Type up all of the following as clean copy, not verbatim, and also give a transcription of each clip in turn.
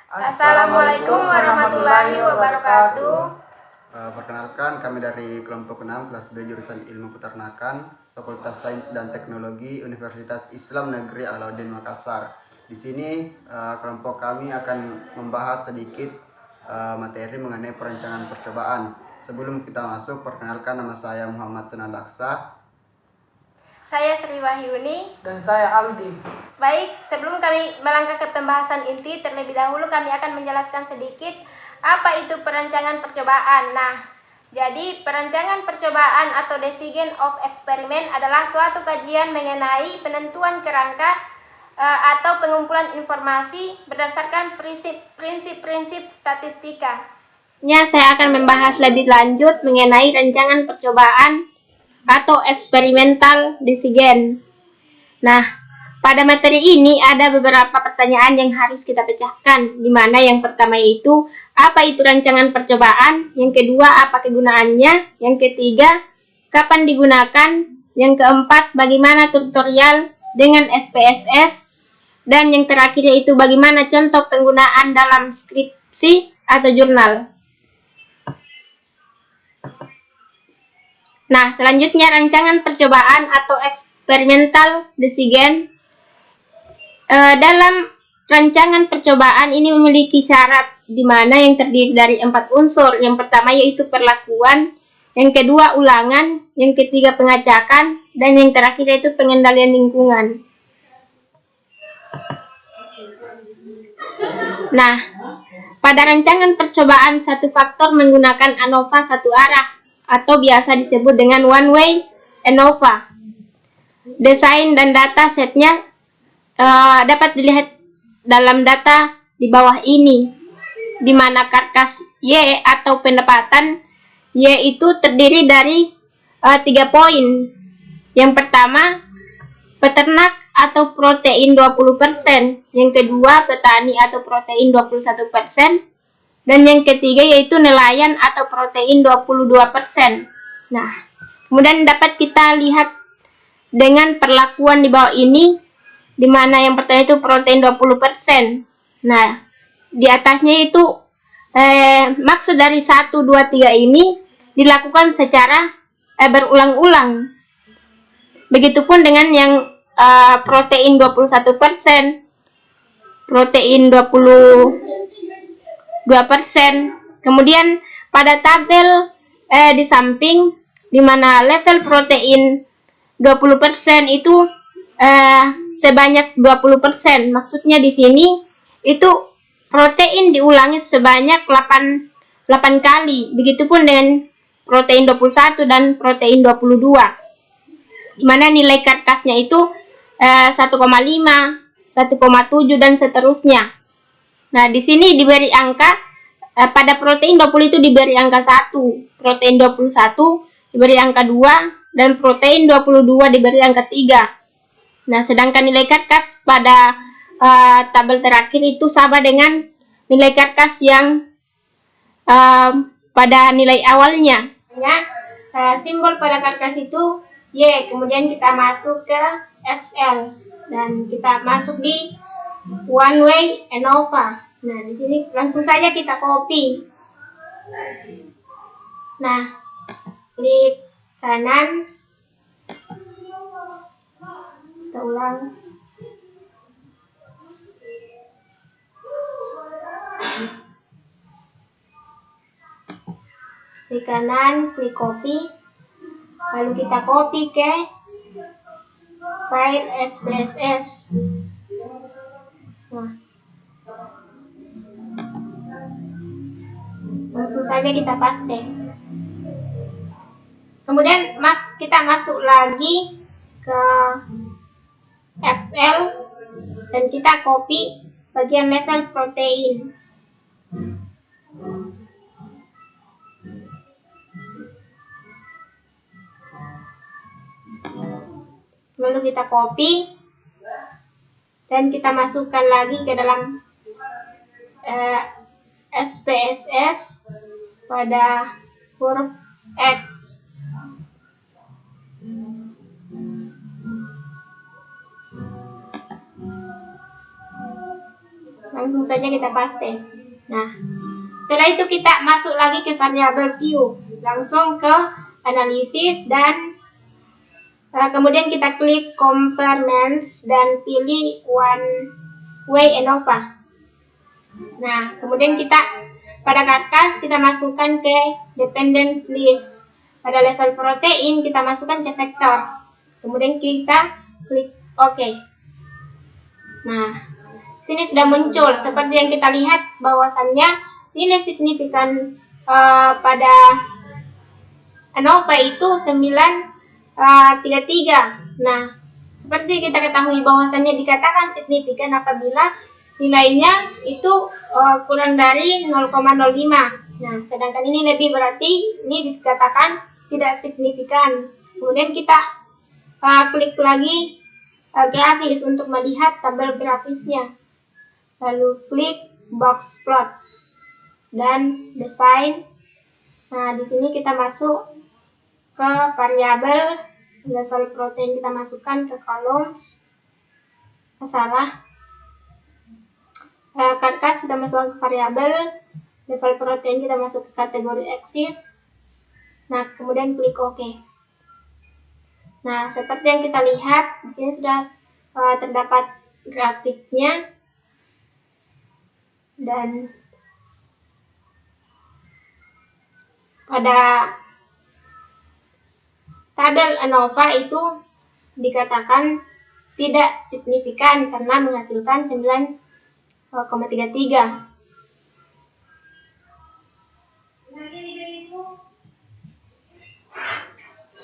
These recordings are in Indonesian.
Assalamualaikum warahmatullahi wabarakatuh. Perkenalkan, kami dari kelompok 6 kelas B jurusan Ilmu Peternakan, Fakultas Sains dan Teknologi Universitas Islam Negeri Alauddin Makassar. Di sini kelompok kami akan membahas sedikit materi mengenai perancangan percobaan. Sebelum kita masuk, perkenalkan, nama saya Muhammad Senadaksa. Saya Sri Wahyuni. Dan saya Aldi. Baik, sebelum kami melangkah ke pembahasan inti, terlebih dahulu kami akan menjelaskan sedikit apa itu perancangan percobaan. Nah, jadi perancangan percobaan atau design of experiment adalah suatu kajian mengenai penentuan kerangka atau pengumpulan informasi berdasarkan prinsip-prinsip statistika. Saya akan membahas lebih lanjut mengenai rancangan percobaan atau eksperimental design. Nah, pada materi ini ada beberapa pertanyaan yang harus kita pecahkan, di mana yang pertama yaitu apa itu rancangan percobaan, yang kedua apa kegunaannya, yang ketiga kapan digunakan, yang keempat bagaimana tutorial dengan SPSS, dan yang terakhir yaitu bagaimana contoh penggunaan dalam skripsi atau jurnal. Nah, selanjutnya rancangan percobaan atau eksperimental design. Dalam rancangan percobaan ini memiliki syarat di mana yang terdiri dari 4 unsur. Yang pertama yaitu perlakuan, yang kedua ulangan, yang ketiga pengacakan, dan yang terakhir yaitu pengendalian lingkungan. Nah, pada rancangan percobaan satu faktor menggunakan ANOVA satu arah atau biasa disebut dengan one way ANOVA. Desain dan data setnya dapat dilihat dalam data di bawah ini, di mana karkas Y atau pendapatan Y itu terdiri dari 3 poin. Yang pertama, peternak atau protein 20%, yang kedua petani atau protein 21%, dan yang ketiga yaitu nelayan atau protein 22%. Nah, kemudian dapat kita lihat dengan perlakuan di bawah ini, di mana yang pertama itu protein 20%. Nah, di atasnya itu maksud dari 1, 2, 3 ini dilakukan secara berulang-ulang. Begitupun dengan yang protein 21%, protein 2%. Kemudian pada tabel di samping, di mana level protein 20% itu sebanyak 20%. Maksudnya di sini itu protein diulangi sebanyak 8 kali. Begitupun dengan protein 21 dan protein 22. Di mana nilai karkasnya itu 1,5, 1,7 dan seterusnya. Nah, di sini diberi angka pada protein 20 itu diberi angka 1, protein 21 diberi angka 2, dan protein 22 diberi angka 3. Nah, sedangkan nilai karkas pada tabel terakhir itu sama dengan nilai karkas yang pada nilai awalnya. Simbol pada karkas itu Y, kemudian kita masuk ke XL dan kita masuk di one way ANOVA. Nah, di sini langsung saja kita copy. Nah, klik kanan, kita ulang. Klik kanan, klik copy, lalu kita copy ke file SPSS. Nah, langsung saja kita paste. Kemudian kita masuk lagi ke Excel dan kita copy bagian level protein. Lalu kita copy dan kita masukkan lagi ke dalam SPSS pada huruf X. Langsung saja kita paste. Nah, setelah itu kita masuk lagi ke variabel view, langsung ke analisis, dan kemudian kita klik compartments dan pilih one way ANOVA. Nah, kemudian kita pada karkas kita masukkan ke dependence list. Pada level protein kita masukkan ke vektor. Kemudian kita klik OK. Nah, sini sudah muncul seperti yang kita lihat bahwasannya nilai signifikan pada ANOVA itu 933. Nah, seperti kita ketahui bahwasannya dikatakan signifikan apabila nilainya itu kurang dari 0,05. Nah, sedangkan ini lebih, berarti ini dikatakan tidak signifikan. Kemudian kita klik lagi grafis untuk melihat tabel grafisnya. Lalu klik box plot dan define. Nah, di sini kita masuk ke variabel level protein, kita masukkan ke columns. Salah. Karkas kita masukkan ke variabel level protein, kita masuk ke kategori axis. Nah, kemudian klik OK. Nah, seperti yang kita lihat di sini sudah terdapat grafiknya, dan pada tabel ANOVA itu dikatakan tidak signifikan karena menghasilkan 9,33.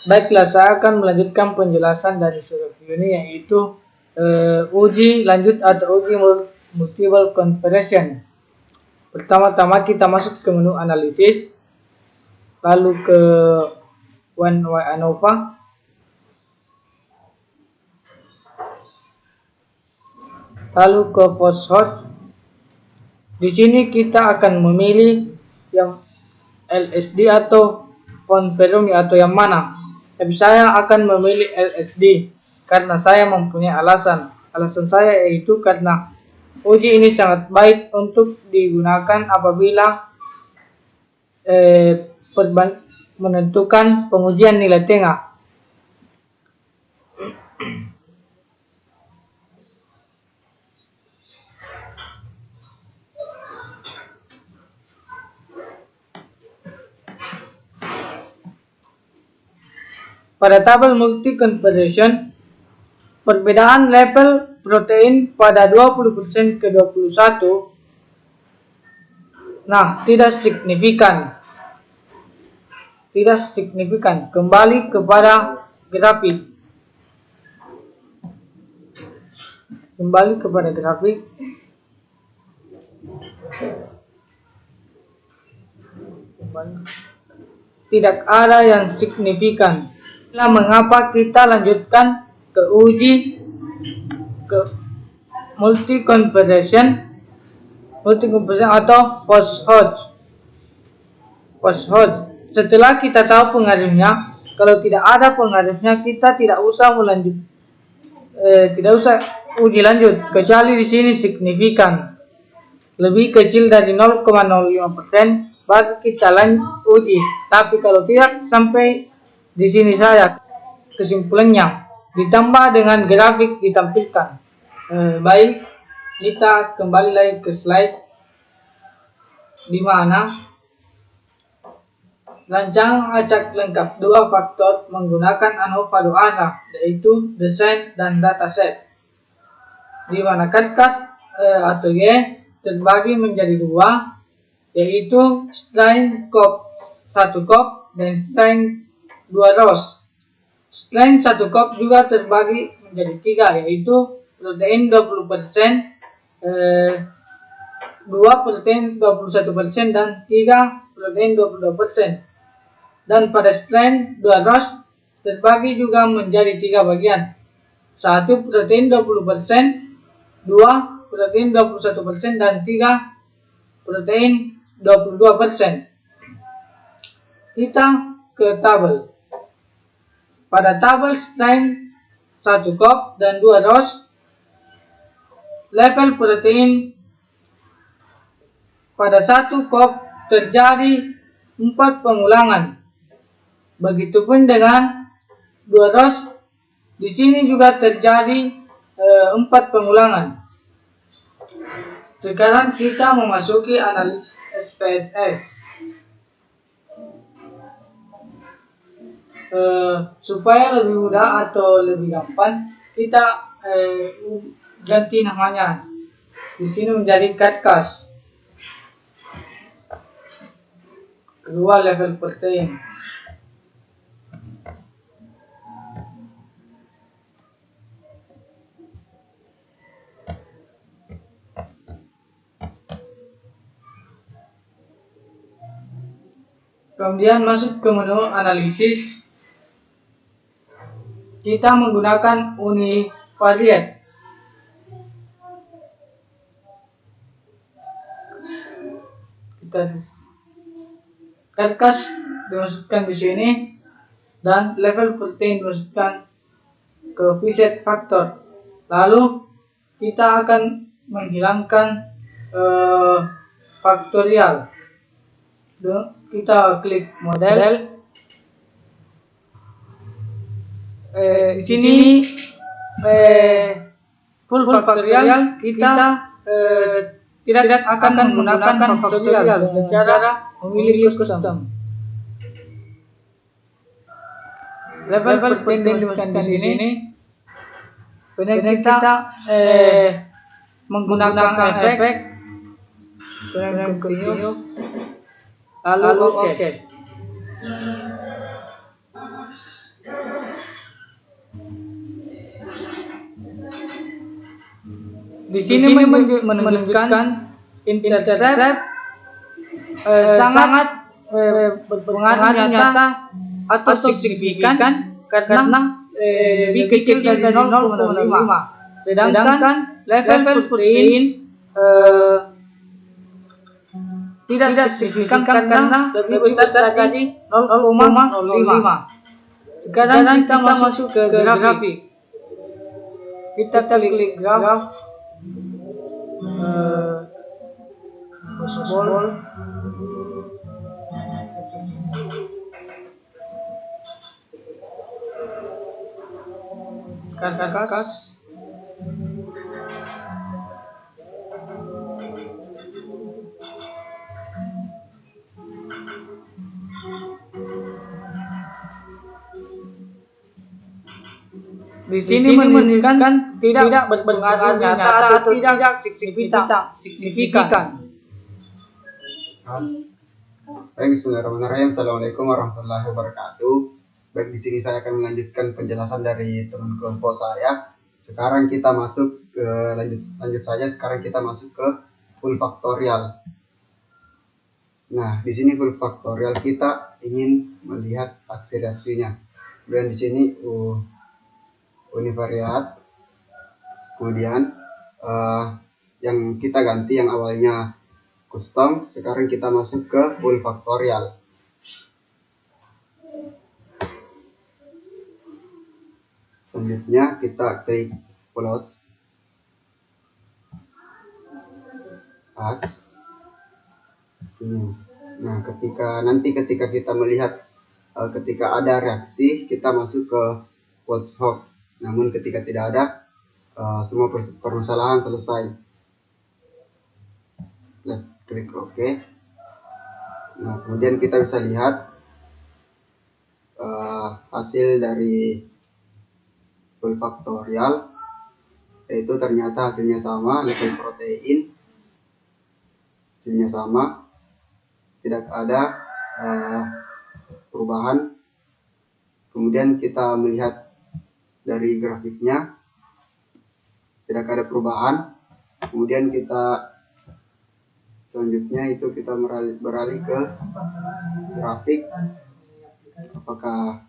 Baiklah, saya akan melanjutkan penjelasan dari sudut view ini, yaitu uji lanjut atau uji multiple comparison. Pertama-tama kita masuk ke menu analisis, lalu ke one way ANOVA, lalu ke post host. Di sini kita akan memilih yang LSD atau font Veromi atau yang mana. Tapi saya akan memilih LSD karena saya mempunyai alasan. Alasan saya yaitu karena uji ini sangat baik untuk digunakan apabila menentukan pengujian nilai tengah. Pada tabel multi comparison, perbedaan level protein pada 20% ke 21, nah, tidak signifikan. Kembali kepada grafik. Tidak ada yang signifikan. Itulah mengapa kita lanjutkan ke uji multi comparison atau post host. Setelah kita tahu pengaruhnya, kalau tidak ada pengaruhnya kita tidak usah uji lanjut, kecuali di sini signifikan lebih kecil dari 0,05%, baru kita uji. Tapi kalau tidak sampai di sini saya kesimpulannya, ditambah dengan grafik ditampilkan. Baik, kita kembali lagi ke slide di mana rancangan acak lengkap 2 faktor menggunakan ANOVA 2 arah, yaitu desain dan dataset, di mana karkas atau Y terbagi menjadi 2, yaitu strain COP 1 COP dan strain 2 rows. Strain 1 COP juga terbagi menjadi 3, yaitu protein 20%, 2 protein 21%, dan 3 protein 22%. Dan pada strain 2 rows terbagi juga menjadi 3 bagian, 1 protein 20%, 2 protein 21%, dan 3 protein 22%. Kita ke tabel. Pada tabel strain 1 COP dan 2 rows, level protein pada satu kop terjadi 4 pengulangan. Begitupun dengan 200, di sini juga terjadi 4 pengulangan. Sekarang kita memasuki analisis SPSS. Supaya lebih mudah atau lebih gampang, kita ganti namanya. Di sini menjadi CAD-CAS. Kedua, level protein. Kemudian masuk ke menu analisis. Kita menggunakan univariate. CAD-CAS dimasukkan di sini dan level protein dimasukkan ke visit factor. Lalu kita akan menghilangkan faktorial. Kita klik model. Di sini full faktorial kita tidak akan menggunakan faktorial dengan cara memilih custom. Level protein dimasukkan di sini. Kemudian kita menggunakan efek. Kemudian continue. Lalu oke. Di sini menunjukkan intercept sangat berpengaruh nyata atau signifikan karena lebih kecil dari 0,05. Sedangkan level protein tidak signifikan karena lebih besar dari 0,05. Sekarang kita masuk ke grafik. Kita klik graf. Ball. Kas. Di sini menunjukkan tidak berpengaruh nyata atau tidak signifikan. Baik, bismillahirrahmanirrahim. Assalamualaikum warahmatullahi wabarakatuh. Baik, di sini saya akan melanjutkan penjelasan dari teman kelompok saya. Sekarang kita masuk ke lanjut saja. Sekarang kita masuk ke full faktorial. Nah, di sini full faktorial kita ingin melihat aksi reaksinya. Kemudian di sini univariate. Kemudian yang kita ganti yang awalnya custom, sekarang kita masuk ke full faktorial. Selanjutnya kita klik plots X. Nah, ketika kita melihat ketika ada reaksi, kita masuk ke plots hop. Namun ketika tidak ada, semua permasalahan selesai. Klik OK. Nah, kemudian kita bisa lihat hasil dari full faktorial, yaitu ternyata hasilnya sama, level protein hasilnya sama, tidak ada perubahan. Kemudian kita melihat dari grafiknya tidak ada perubahan. Kemudian kita selanjutnya itu kita beralih ke grafik, apakah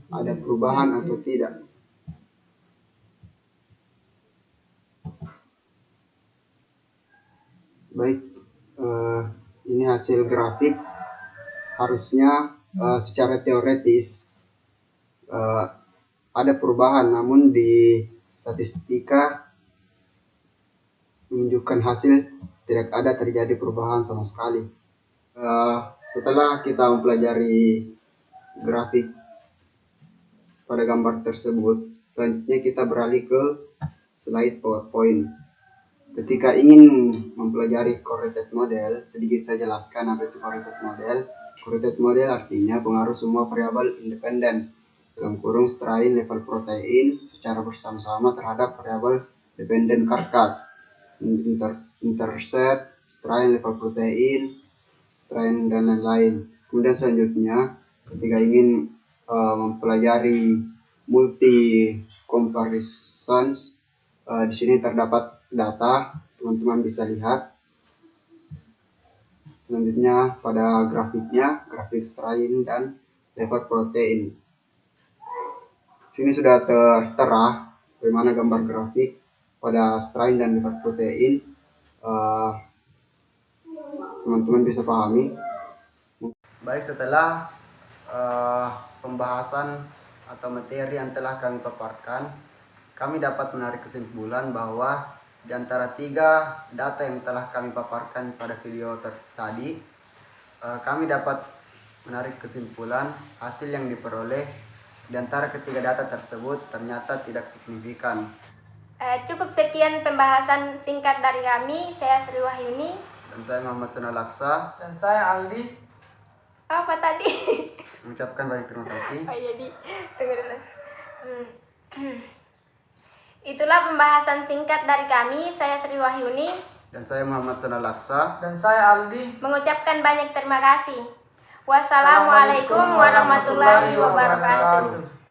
ada perubahan atau tidak. Baik, ini hasil grafik. Harusnya secara teoretis ada perubahan, namun di statistika menunjukkan hasil tidak ada terjadi perubahan sama sekali. Setelah kita mempelajari grafik pada gambar tersebut, selanjutnya kita beralih ke slide PowerPoint. Ketika ingin mempelajari correlated model, sedikit saya jelaskan apa itu correlated model. Correlated model artinya pengaruh semua variabel independen dalam kurung strain level protein secara bersama-sama terhadap variabel dependen karkas, intercept, strain level protein, strain dan lain-lain. Kemudian selanjutnya ketika ingin mempelajari multi comparisons, di sini terdapat data, teman-teman bisa lihat. Selanjutnya pada grafiknya, grafik strain dan level protein. Sini sudah tertera bagaimana gambar grafik pada strain dan level protein. Teman-teman bisa pahami. Baik, setelah pembahasan atau materi yang telah kami paparkan, kami dapat menarik kesimpulan bahwa di antara 3 data yang telah kami paparkan pada video tadi, kami dapat menarik kesimpulan hasil yang diperoleh di antara ketiga data tersebut ternyata tidak signifikan. Cukup sekian pembahasan singkat dari kami. Saya Sri Wahyuni. Dan saya Muhammad Sanalaksa. Dan saya Aldi. Apa tadi? Mengucapkan banyak terima kasih. Oh jadi, tunggu dulu. Itulah pembahasan singkat dari kami. Saya Sri Wahyuni. Dan saya Muhammad Sanalaksa. Dan saya Aldi. Mengucapkan banyak terima kasih. Wassalamualaikum warahmatullahi wabarakatuh.